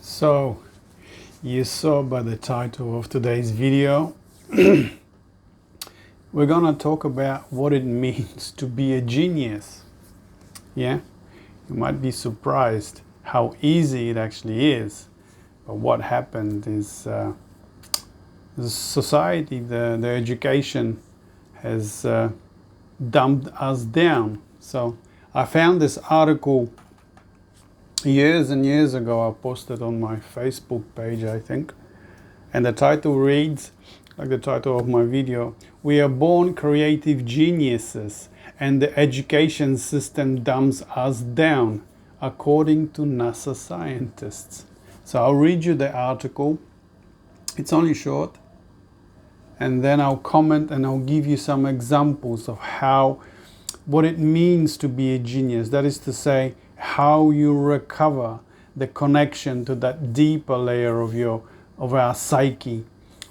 So, you saw by the title of today's video, we're gonna talk about what it means to be a genius. Yeah? You might be surprised how easy it actually is. But what happened is the society, the education has dumped us down. So I found this article years and years ago. I posted on my Facebook page, I think. And the title reads, like the title of my video, "We are born creative geniuses and the education system dumps us down, according to NASA scientists." So I'll read you the article. It's only short. And then I'll comment and I'll give you some examples of what it means to be a genius. That is to say, how you recover the connection to that deeper layer of our psyche,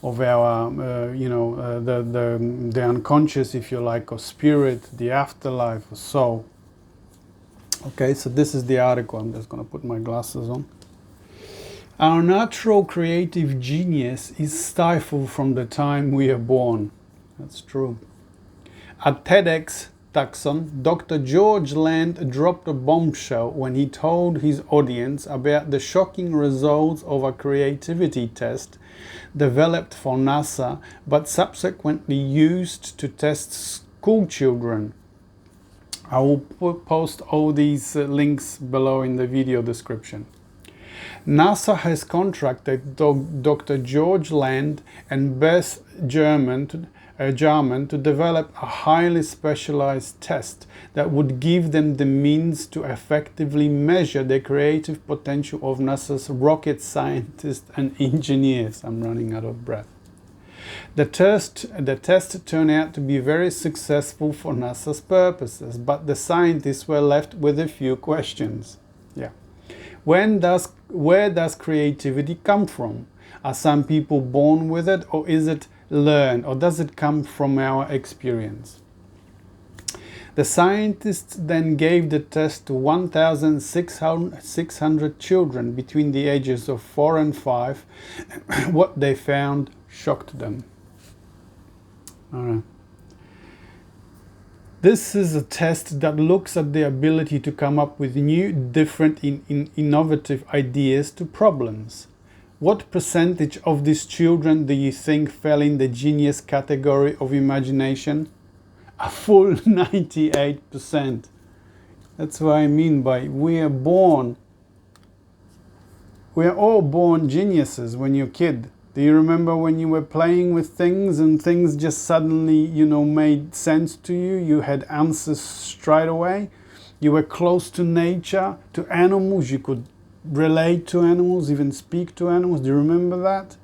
of our the unconscious, if you like, or spirit, the afterlife, or soul. Okay, so this is the article. I'm just going to put my glasses on. Our natural creative genius is stifled from the time we are born. That's true. At TEDxTucson, Dr. George Land dropped a bombshell when he told his audience about the shocking results of a creativity test developed for NASA, but subsequently used to test school children. I will post all these links below in the video description. NASA has contracted Dr. George Land and Beth Jarman to develop a highly specialized test that would give them the means to effectively measure the creative potential of NASA's rocket scientists and engineers. I'm running out of breath. The test turned out to be very successful for NASA's purposes, but the scientists were left with a few questions. Yeah. Where does creativity come from? Are some people born with it, or is it learned, or does it come from our experience? The scientists then gave the test to 1,600 children between the ages of 4 and 5. What they found shocked them. All right. This is a test that looks at the ability to come up with new, different, innovative ideas to problems. What percentage of these children do you think fell in the genius category of imagination? A full 98%. That's what I mean by we are all born geniuses when you're a kid. Do you remember when you were playing with things and things just suddenly, made sense to you? You had answers straight away. You were close to nature, to animals. You could relate to animals, even speak to animals. Do you remember that?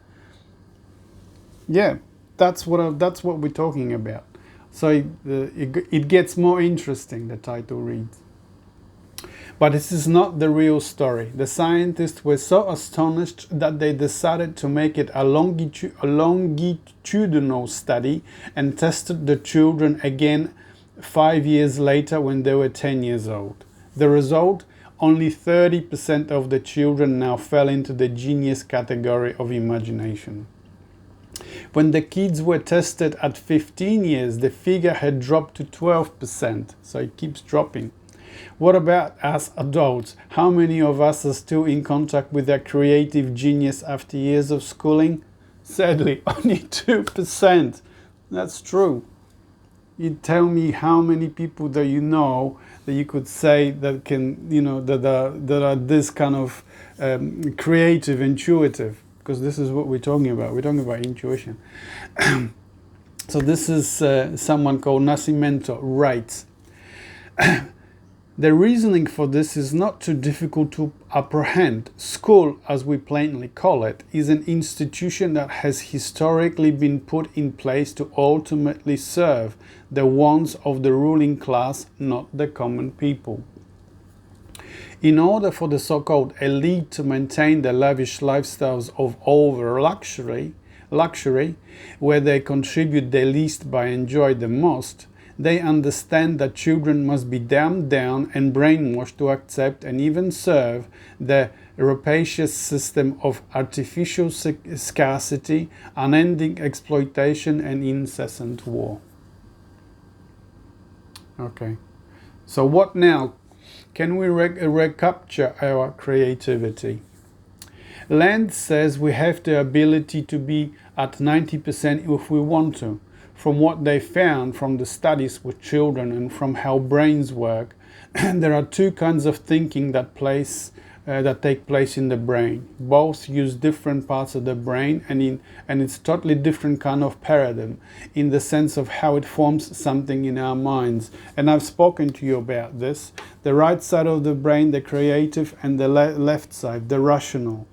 Yeah, that's what we're talking about. So it gets more interesting, the title reads. But this is not the real story. The scientists were so astonished that they decided to make it a longitudinal study and tested the children again 5 years later when they were 10 years old. The result? Only 30% of the children now fell into the genius category of imagination. When the kids were tested at 15 years, the figure had dropped to 12%, so it keeps dropping. What about us adults? How many of us are still in contact with their creative genius after years of schooling? Sadly, only 2%. That's true. You tell me how many people that you know that you could say that can, that are this kind of creative, intuitive, because this is what we're talking about. We're talking about intuition. So this is someone called Nascimento writes, the reasoning for this is not too difficult to apprehend. School, as we plainly call it, is an institution that has historically been put in place to ultimately serve the wants of the ruling class, not the common people. In order for the so-called elite to maintain the lavish lifestyles of over luxury, where they contribute the least but enjoy the most, They understand that children must be dumbed down and brainwashed to accept and even serve the rapacious system of artificial scarcity, unending exploitation, and incessant war. Okay, so what now? Can we recapture our creativity? Land says we have the ability to be at 90% if we want to. From what they found from the studies with children and from how brains work, there are two kinds of thinking that take place in the brain. Both use different parts of the brain, and it's totally different kind of paradigm in the sense of how it forms something in our minds. And I've spoken to you about this. The right side of the brain, the creative, and the left side, the rational.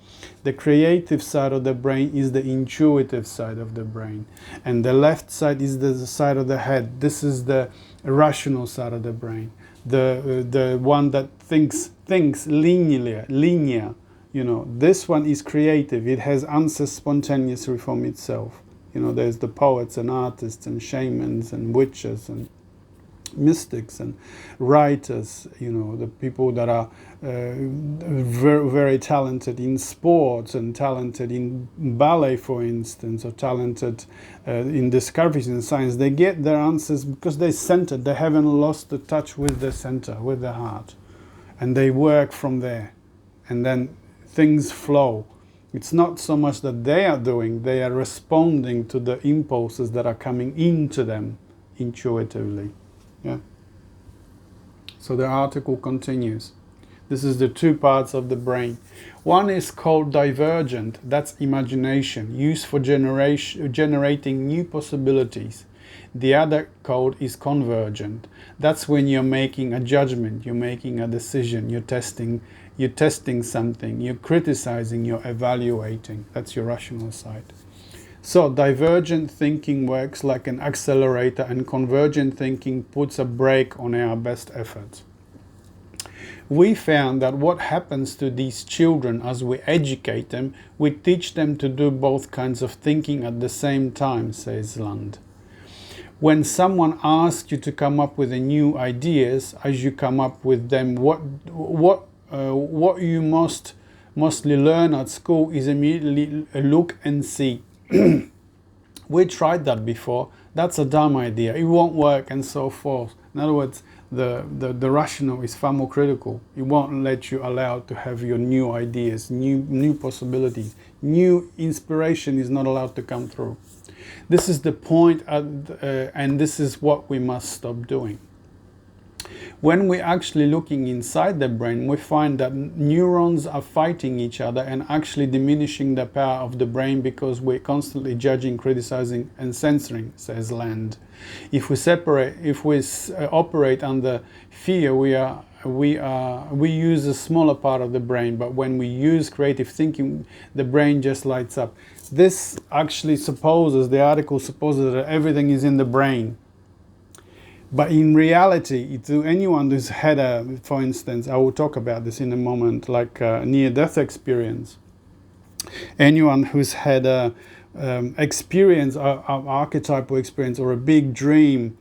The creative side of the brain is the intuitive side of the brain, and the left side is the side of the head. This is the rational side of the brain, the one that thinks linear. You know, this one is creative. It has answers spontaneously from itself. You know, there's the poets and artists and shamans and witches and mystics and writers, you know, the people that are very, very talented in sports and talented in ballet, for instance, or talented in discoveries in science. They get their answers because they're centered. They haven't lost the touch with the center, with the heart. And they work from there. And then things flow. It's not so much that they are doing, they are responding to the impulses that are coming into them intuitively. Yeah. So the article continues. This is the two parts of the brain. One is called divergent, that's imagination, used for generating new possibilities. The other code is convergent. That's when you're making a judgment, you're making a decision, you're testing something, you're criticizing, you're evaluating. That's your rational side. So divergent thinking works like an accelerator, and convergent thinking puts a brake on our best efforts. We found that what happens to these children as we educate them, we teach them to do both kinds of thinking at the same time, says Land. When someone asks you to come up with new ideas, as you come up with them, what you mostly learn at school is immediately look and see. We tried that before. That's a dumb idea. It won't work, and so forth. In other words, the rational is far more critical. It won't let you allow to have your new ideas, new possibilities. New inspiration is not allowed to come through. This is the point, and this is what we must stop doing. When we're actually looking inside the brain, we find that neurons are fighting each other and actually diminishing the power of the brain because we're constantly judging, criticizing, and censoring, says Land. If we operate under fear, we use a smaller part of the brain, but when we use creative thinking, the brain just lights up. This actually the article supposes that everything is in the brain. But in reality, to anyone who's had for instance, I will talk about this in a moment, like a near-death experience. Anyone who's had a experience, archetypal experience, or a big dream,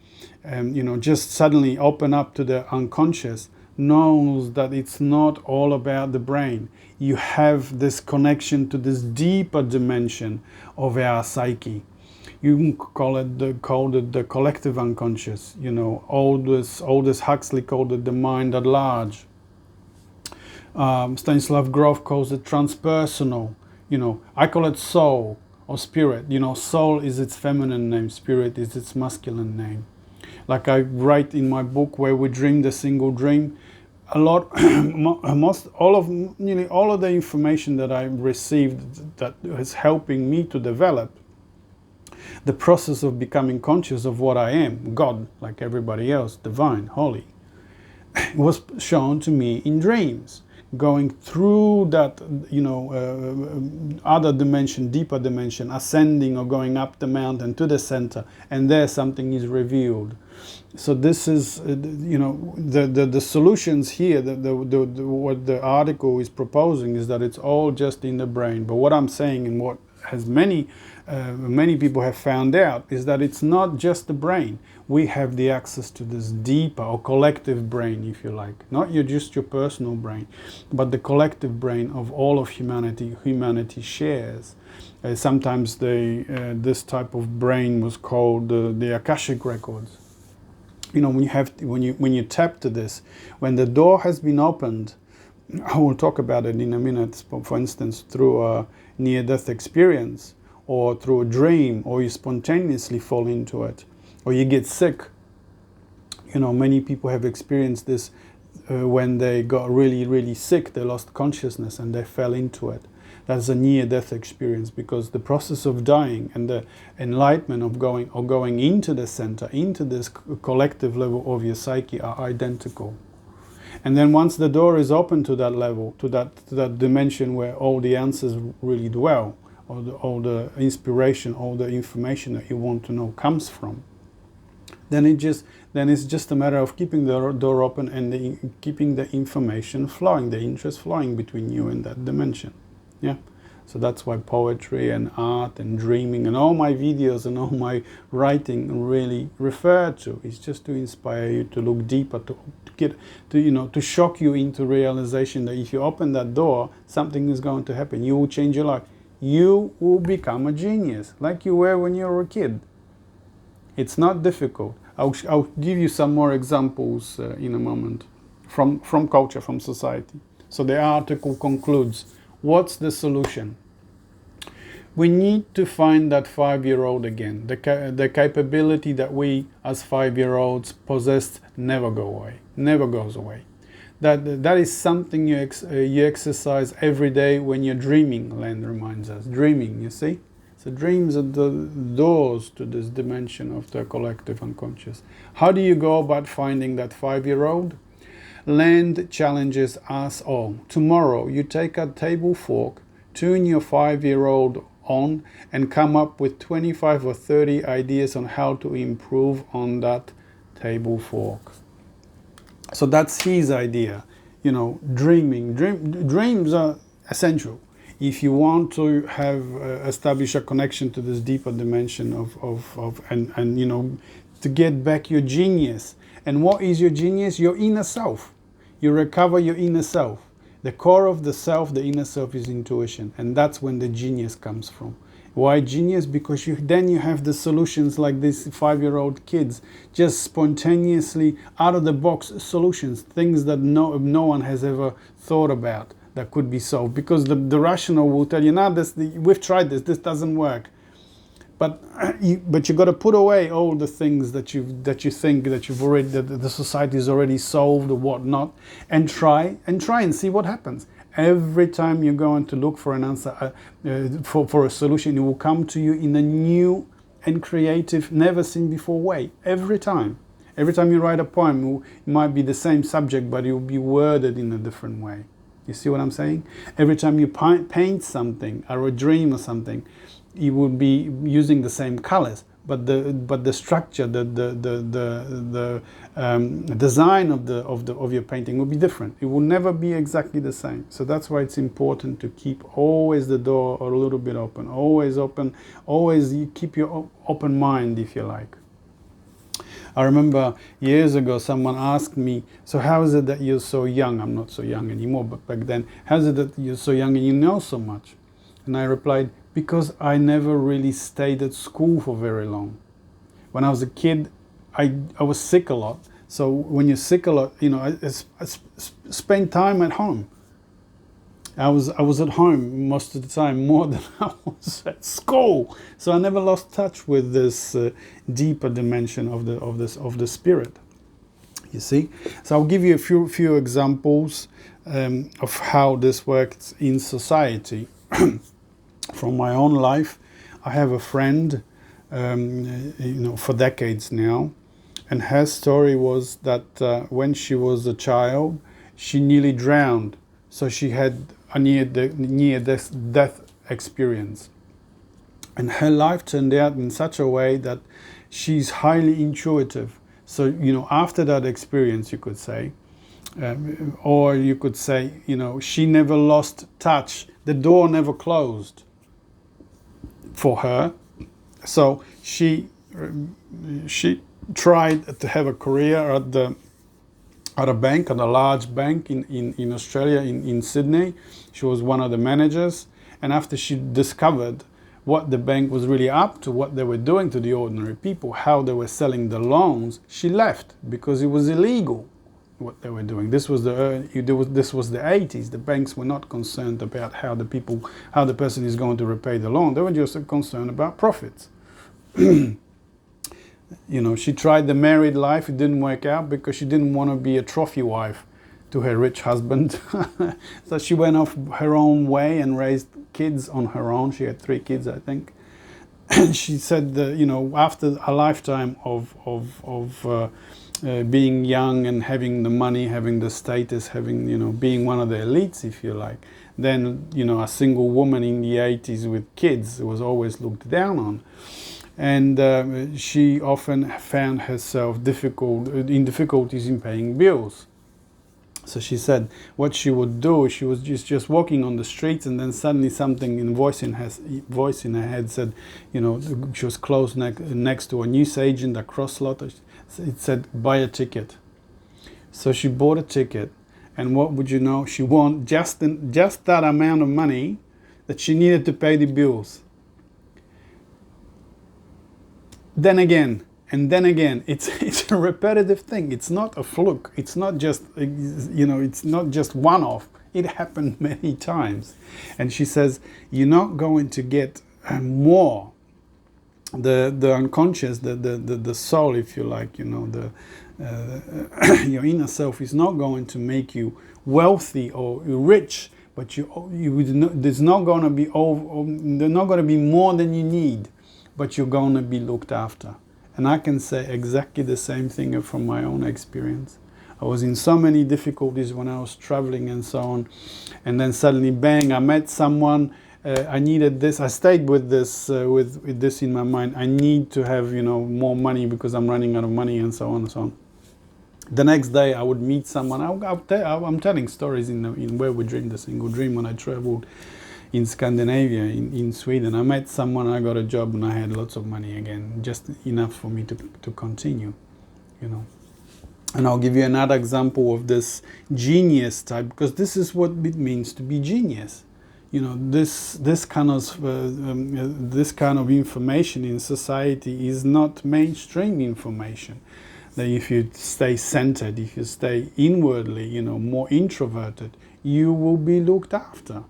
just suddenly open up to the unconscious, knows that it's not all about the brain. You have this connection to this deeper dimension of our psyche. You can call it the collective unconscious. Aldous Huxley called it the mind at large. Stanislav Grof calls it transpersonal. I call it soul or spirit. Soul is its feminine name, spirit is its masculine name. Like I write in my book where we dreamed a single dream, nearly all of the information that I received that is helping me to develop the process of becoming conscious of what I am, God, like everybody else, divine, holy, was shown to me in dreams, going through that, other dimension, deeper dimension, ascending or going up the mountain to the center, and there something is revealed. So this is, the solutions here, what the article is proposing is that it's all just in the brain. But what I'm saying and what many people have found out, is that it's not just the brain. We have the access to this deeper or collective brain, if you like, not just your personal brain, but the collective brain of all of humanity. Humanity shares. Sometimes this type of brain was called the Akashic records. You know, when you tap to this, when the door has been opened, I will talk about it in a minute. For instance, through a near-death experience, or through a dream, or you spontaneously fall into it, or you get sick. You know, many people have experienced this when they got really, really sick. They lost consciousness and they fell into it. That's a near-death experience, because the process of dying and the enlightenment of going into the center, into this collective level of your psyche, are identical. And then once the door is open to that level, to that dimension where all the answers really dwell, all the inspiration, all the information that you want to know comes from, then it's just a matter of keeping the door open and keeping the information flowing, the interest flowing between you and that dimension. Yeah. So that's why poetry and art and dreaming and all my videos and all my writing really refer to is just to inspire you to look deeper, to shock you into realization that if you open that door, something is going to happen. You will change your life. You will become a genius, like you were when you were a kid. It's not difficult. I'll give you some more examples in a moment from culture, from society. So the article concludes. What's the solution? We need to find that 5-year-old again. The capability that we as 5-year-olds possessed never goes away. That is something you exercise every day when you're dreaming. Len reminds us, dreaming. You see, so dreams are the doors to this dimension of the collective unconscious. How do you go about finding that 5-year-old? Land challenges us all. Tomorrow you take a table fork, tune your 5-year-old on, and come up with 25 or 30 ideas on how to improve on that table fork. So that's his idea. You know, dreams are essential if you want to have establish a connection to this deeper dimension and you know, to get back your genius. And what is your genius? Your inner self. You recover your inner self. The core of the self, the inner self, is intuition, and that's when the genius comes from. Why genius? Because then you have the solutions like these 5-year-old kids, just spontaneously out of the box solutions, things that no one has ever thought about that could be solved. Because the rational will tell you, "No, we've tried this doesn't work." But you got to put away all the things that you think that the society has already solved or whatnot, and try and see what happens. Every time you're going to look for an answer, for a solution, it will come to you in a new and creative, never seen before way. Every time you write a poem, it might be the same subject, but it will be worded in a different way. You see what I'm saying? Every time you paint something or a dream or something, it will be using the same colors, but the structure, the design of your painting will be different. It will never be exactly the same. So that's why it's important to keep always the door a little bit open, always open, always you keep your open mind, if you like. I remember years ago someone asked me, "So how is it that you're so young?" I'm not so young anymore, but back then, "How is it that you're so young and you know so much?" And I replied, "Because I never really stayed at school for very long. When I was a kid, I was sick a lot. So when you're sick a lot, you know, I spent time at home. I was at home most of the time, more than I was at school. So I never lost touch with this deeper dimension of the spirit. You see. So I'll give you a few examples of how this works in society. From my own life, I have a friend, you know, for decades now, and her story was that when she was a child, she nearly drowned. So she had a near-death experience, and her life turned out in such a way that she's highly intuitive. So, you know, after that experience, you could say, or you could say, you know, she never lost touch. The door never closed. for her. So she tried to have a career at a bank, at a large bank in Australia, in Sydney. She was one of the managers. And after she discovered what the bank was really up to, what they were doing to the ordinary people, how they were selling the loans, she left because it was illegal what they were doing. This was the 80s. The banks were not concerned about how the person is going to repay the loan. They were just concerned about profits. You know, she tried the married life. It didn't work out because she didn't want to be a trophy wife to her rich husband. So she went off her own way and raised kids on her own. She had 3 kids, I think. And she said that, you know, after a lifetime of being young and having the money, having the status, having, you know, being one of the elites, if you like, then, you know, a single woman in the 80s with kids was always looked down on. And she often found herself in difficulties in paying bills. So she said what she would do, she was just walking on the streets, and then suddenly something in voice in her head said, you know, she was close next to a newsagent, a cross lot. It said, buy a ticket. So she bought a ticket, and what would you know? She won just that amount of money that she needed to pay the bills. Then again, and then again, it's a repetitive thing. It's not a fluke. It's not just, you know, it's not just one-off. It happened many times. And she says, you're not going to get more. The unconscious, the soul, if you like, you know, your inner self is not going to make you wealthy or rich, but there's not going to be there's not going to be more than you need, but you're going to be looked after. And I can say exactly the same thing from my own experience. I was in so many difficulties when I was traveling and so on, and then suddenly, bang! I met someone. I needed this. I stayed with this with this in my mind. I need to have, you know, more money because I'm running out of money, and so on and so on. The next day, I would meet someone. I'm telling stories in Where We Dream the Single Dream when I traveled in Scandinavia, in Sweden. I met someone, I got a job, and I had lots of money again, just enough for me to continue, you know. And I'll give you another example of this genius type, because this is what it means to be genius. You know, this kind of information in society is not mainstream information. That if you stay centered, if you stay inwardly, you know, more introverted, you will be looked after.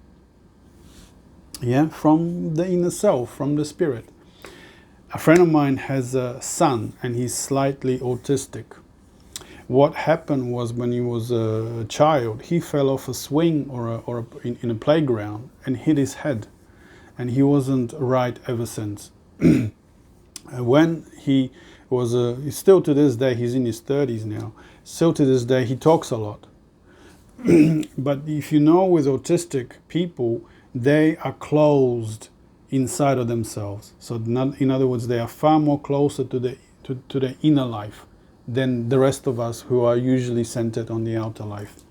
Yeah, from the inner self, from the spirit. A friend of mine has a son, and he's slightly autistic. What happened was, when he was a child, he fell off a swing in a playground and hit his head, and he wasn't right ever since. When he was still to this day, he's in his 30s now. Still to this day, he talks a lot. But if you know, with autistic people, they are closed inside of themselves. So in other words, they are far more closer to the inner life than the rest of us, who are usually centered on the outer life.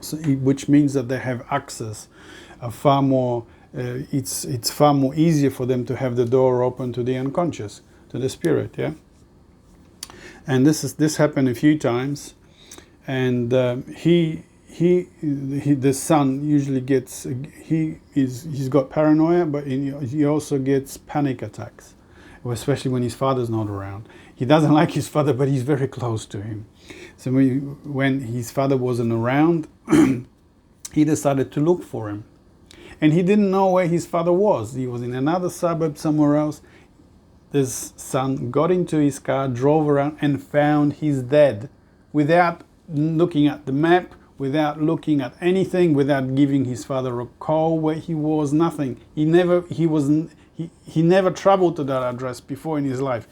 So, which means that they have access, far more. It's far more easier for them to have the door open to the unconscious, to the spirit. Yeah. And this happened a few times, and the son usually gets, he's got paranoia, but he also gets panic attacks, especially when his father's not around. He doesn't like his father, but he's very close to him. So when his father wasn't around, he decided to look for him. And he didn't know where his father was. He was in another suburb somewhere else. This son got into his car, drove around, and found his dad, without looking at the map, without looking at anything, without giving his father a call where he was, nothing. He never traveled to that address before in his life.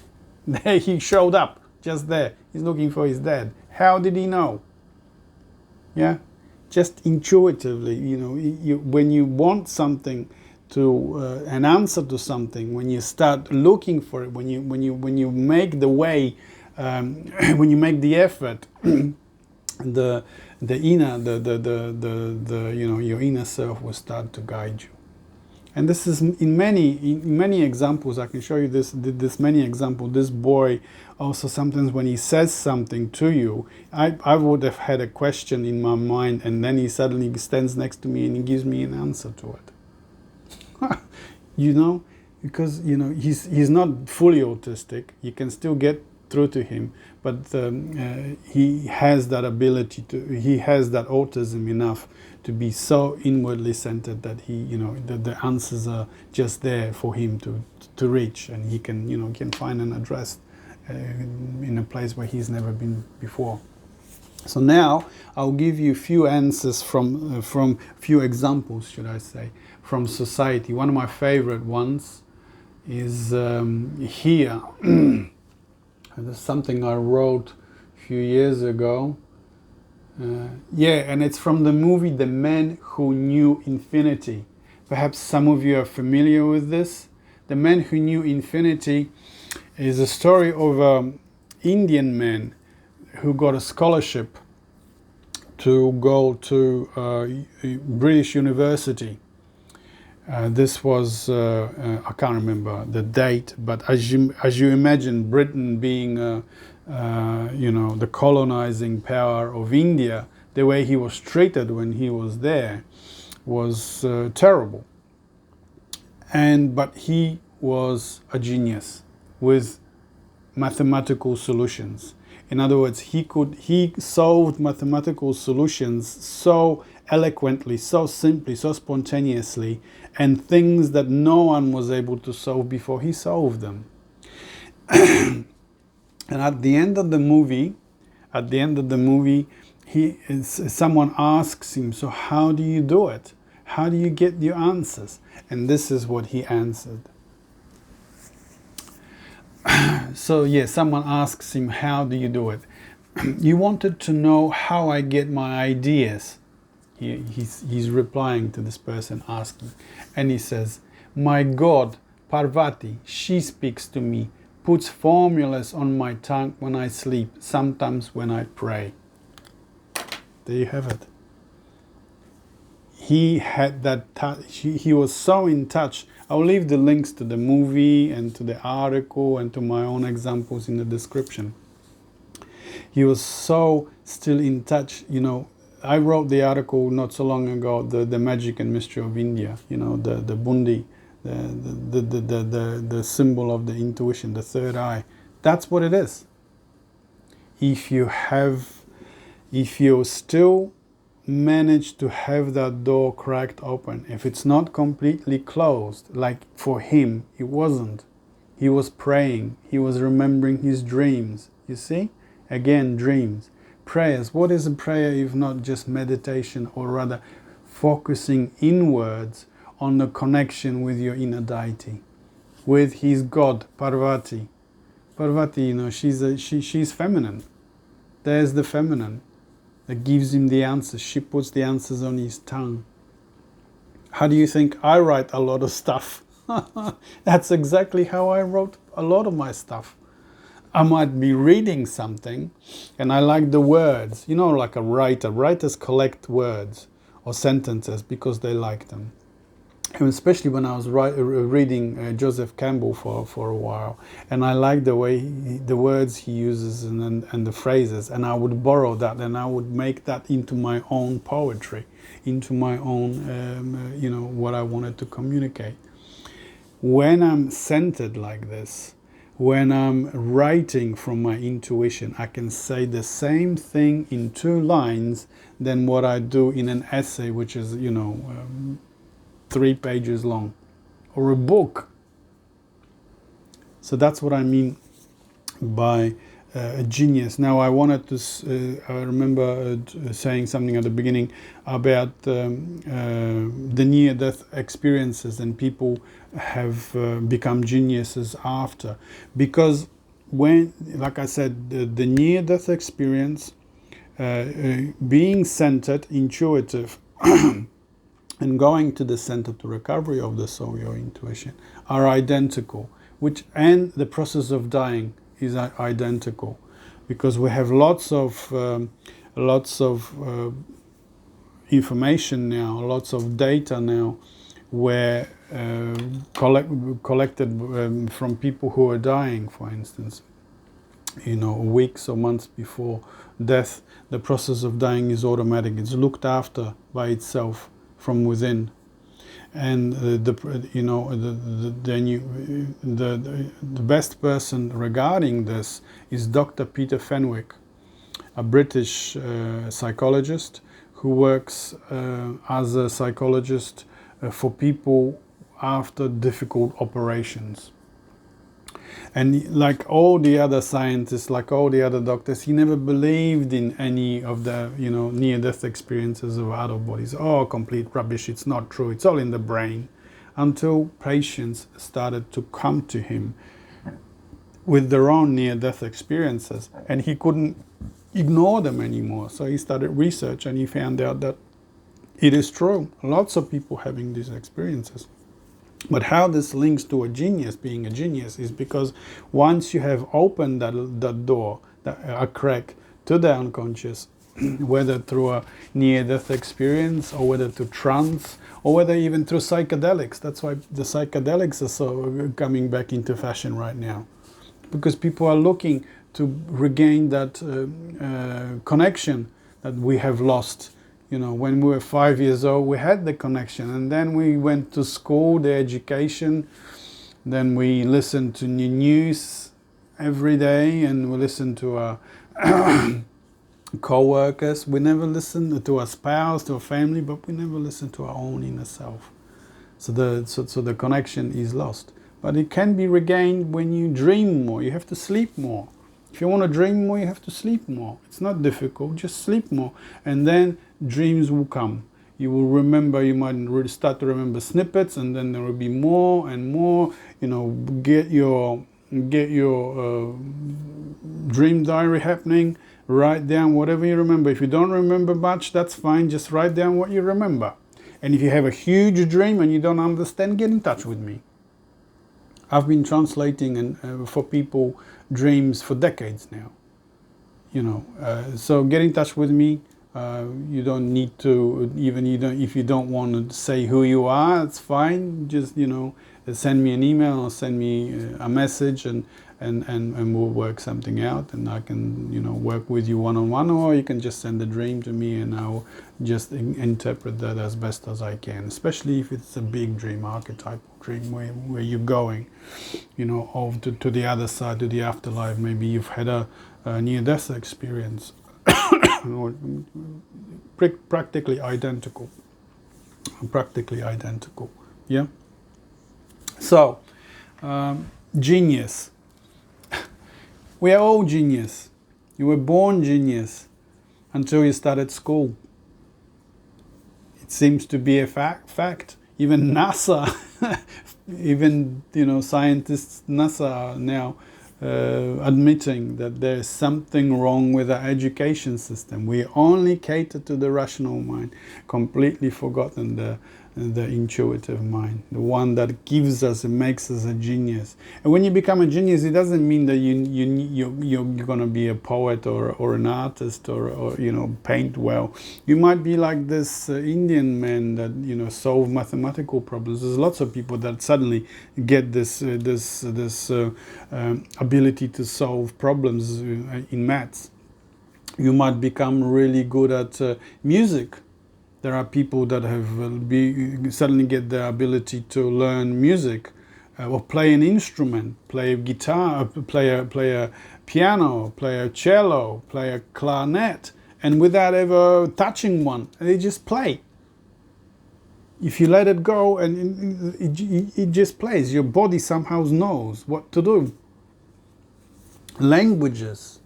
There he showed up, just there. He's looking for his dad. How did he know? Yeah, just intuitively. You know, when you want something, an answer to something, when you start looking for it, when you make the way, when you make the effort, the inner, you know, your inner self will start to guide you. And this is in many examples. I can show you this many examples. This boy also sometimes when he says something to you, I would have had a question in my mind, and then he suddenly stands next to me and he gives me an answer to it. You know, because you know he's not fully autistic. You can still get through to him, but he has that ability to. He has that autism enough to be so inwardly centered that he, you know, the answers are just there for him to reach, and he can, you know, can find an address in a place where he's never been before. So now I'll give you a few answers from few examples, should I say, from society. One of my favorite ones is here. There's something I wrote a few years ago. Yeah, and it's from the movie The Man Who Knew Infinity. Perhaps some of you are familiar with this. The Man Who Knew Infinity is a story of an Indian man who got a scholarship to go to a British university. This was, I can't remember the date, but as you imagine, Britain being you know, the colonizing power of India, the way he was treated when he was there was terrible. But he was a genius with mathematical solutions. In other words, he solved mathematical solutions so eloquently, so simply, so spontaneously, and things that no one was able to solve before he solved them. And at the end of the movie, someone asks him, so how do you do it? How do you get your answers? And this is what he answered. So yeah, someone asks him, how do you do it? You wanted to know how I get my ideas. He's replying to this person asking. And he says, my God, Parvati, she speaks to me, puts formulas on my tongue when I sleep, sometimes when I pray. There you have it. He had that touch. He was so in touch. I'll leave the links to the movie and to the article and to my own examples in the description. He was so still in touch. You know, I wrote the article not so long ago, the magic and mystery of India. You know, the bundi, the symbol of the intuition, the third eye. That's what it is. If you still manage to have that door cracked open, if it's not completely closed, like for him, it wasn't. He was praying. He was remembering his dreams. You see? Again, dreams. Prayers. What is a prayer if not just meditation, or rather focusing inwards on the connection with your inner deity, with his God, Parvati. Parvati, you know, she's feminine. There's the feminine that gives him the answers. She puts the answers on his tongue. How do you think I write a lot of stuff? That's exactly how I wrote a lot of my stuff. I might be reading something and I like the words. You know, like a writer. Writers collect words or sentences because they like them. And especially when I was reading Joseph Campbell for a while, and I like the way the words he uses and the phrases, and I would borrow that and I would make that into my own poetry, into my own, you know, what I wanted to communicate. When I'm centered like this, when I'm writing from my intuition, I can say the same thing in 2 lines than what I do in an essay, which is, you know, 3 pages long, or a book. So that's what I mean by a genius. Now I wanted to, I remember saying something at the beginning about the near-death experiences, and people have become geniuses after. Because when, like I said, the near-death experience, being centered, intuitive, and going to the center to recovery of the soul, your intuition, are identical. And the process of dying is identical, because we have lots of information now, lots of data now, were collected from people who were dying, for instance. Weeks or months before death, the process of dying is automatic. It's looked after by itself from within. And the best person regarding this is Dr. Peter Fenwick, a British psychologist who works as a psychologist for people after difficult operations. And like all the other scientists, like all the other doctors, he never believed in any of the, near-death experiences of out of bodies. Oh, complete rubbish, it's not true, it's all in the brain. Until patients started to come to him with their own near-death experiences, and he couldn't ignore them anymore. So he started research, and he found out that it is true. Lots of people having these experiences. But how this links to a genius, being a genius, is because once you have opened that door, a crack to the unconscious, whether through a near-death experience, or whether through trance, or whether even through psychedelics. That's why the psychedelics are so coming back into fashion right now. Because people are looking to regain that connection that we have lost. When we were 5 years old, we had the connection, and then we went to school, the education, then we listened to news every day, and we listened to our co-workers. We never listened to our spouse, to our family, but we never listened to our own inner self. So the connection is lost. But it can be regained when you dream more. You have to sleep more. If you want to dream more, you have to sleep more. It's not difficult, just sleep more. And then dreams will come. You will remember, you might start to remember snippets, and then there will be more and more. Get your dream diary happening. Write down whatever you remember. If you don't remember much, that's fine. Just write down what you remember. And if you have a huge dream and you don't understand, get in touch with me. I've been translating for people dreams for decades now. So get in touch with me. You don't need to, if you don't want to say who you are, it's fine. Just send me an email or send me a message, and we'll work something out, and I can work with you one-on-one, or you can just send a dream to me, and I'll just interpret that as best as I can. Especially if it's a big dream, archetypal dream, where you're going, to the other side, to the afterlife. Maybe you've had a near-death experience. Practically identical. Yeah. So, genius. We are all genius. You were born genius until you started school. It seems to be a fact. Even NASA, even scientists, NASA are now admitting that there is something wrong with our education system. We only cater to the rational mind, completely forgotten the intuitive mind, the one that gives us and makes us a genius. And when you become a genius, it doesn't mean that you're going to be a poet or an artist or paint well. You might be like this Indian man that solve mathematical problems. There's lots of people that suddenly get this ability to solve problems in maths. You might become really good at music. There are people that have suddenly get the ability to learn music, or play an instrument, play a guitar, play a piano, play a cello, play a clarinet, and without ever touching one, they just play. If you let it go, and it just plays, your body somehow knows what to do. Languages,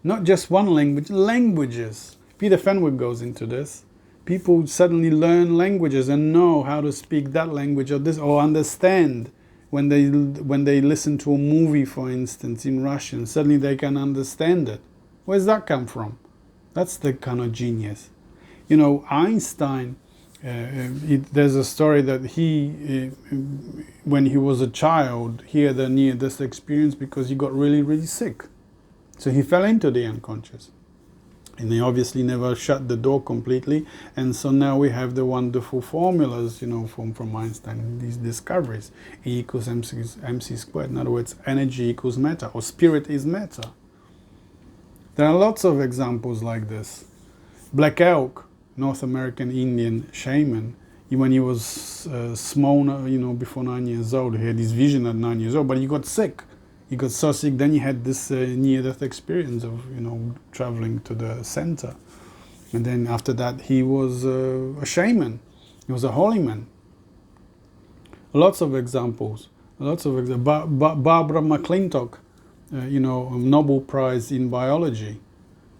not just one language, languages. Peter Fenwick goes into this. People suddenly learn languages and know how to speak that language or understand. When they listen to a movie, for instance, in Russian, suddenly they can understand it. Where's that come from? That's the kind of genius. Einstein, there's a story that he, when he was a child, he had a near-death experience because he got really, really sick. So he fell into the unconscious. And they obviously never shut the door completely. And so now we have the wonderful formulas, you know, from Einstein, these discoveries. E equals mc squared. In other words, energy equals matter, or spirit is matter. There are lots of examples like this. Black Elk, North American Indian shaman, when he was small, you know, before 9 years old, he had this vision at 9 years old, but he got sick. He got so sick, then he had this near-death experience of, you know, traveling to the center. And then after that, he was a shaman. He was a holy man. Lots of examples. Lots of examples. Barbara McClintock, you know, Nobel Prize in biology.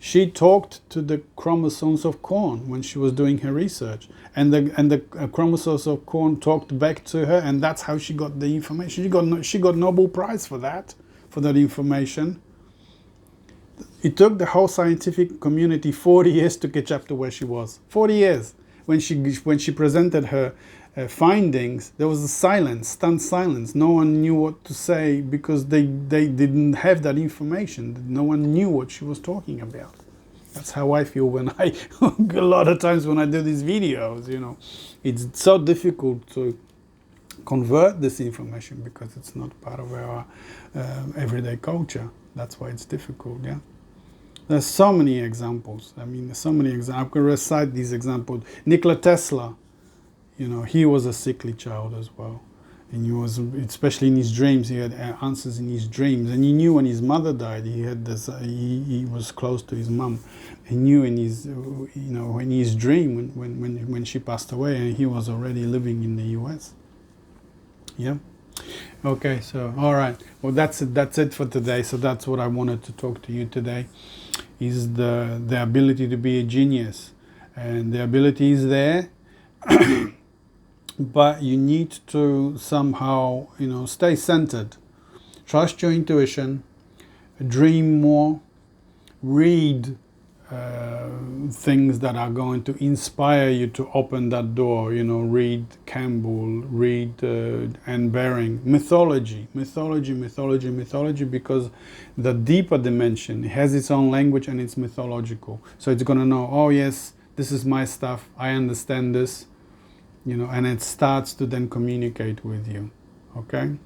She talked to the chromosomes of corn when she was doing her research, and the chromosomes of corn talked back to her, and that's how she got the information. She got Nobel Prize for that information. It took the whole scientific community 40 years to catch up to where she was. 40 years. When she presented her findings, there was a silence, stunned silence. No one knew what to say because they didn't have that information. No one knew what she was talking about. That's how I feel when a lot of times when I do these videos, you know. It's so difficult to convert this information because it's not part of our everyday culture. That's why it's difficult, yeah. There's so many examples. I mean, there's so many examples. I could recite these examples. Nikola Tesla, you know, he was a sickly child as well. And he was, especially in his dreams, he had answers in his dreams. And he knew when his mother died, he had this, he was close to his mum. He knew in his, you know, in his dream when she passed away, and he was already living in the US. Yeah. Okay, so, all right. Well, that's it for today. So that's what I wanted to talk to you today, is the ability to be a genius. And the ability is there, but you need to somehow, you know, stay centered. Trust your intuition, dream more, read things that are going to inspire you to open that door. You know, read Campbell, read Anne Baring, mythology, because the deeper dimension has its own language and it's mythological. So it's going to know, oh yes, this is my stuff, I understand this, you know, and it starts to then communicate with you. Okay?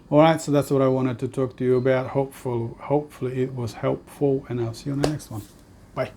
All right, so that's what I wanted to talk to you about. Hopefully it was helpful, and I'll see you on the next one. Bye.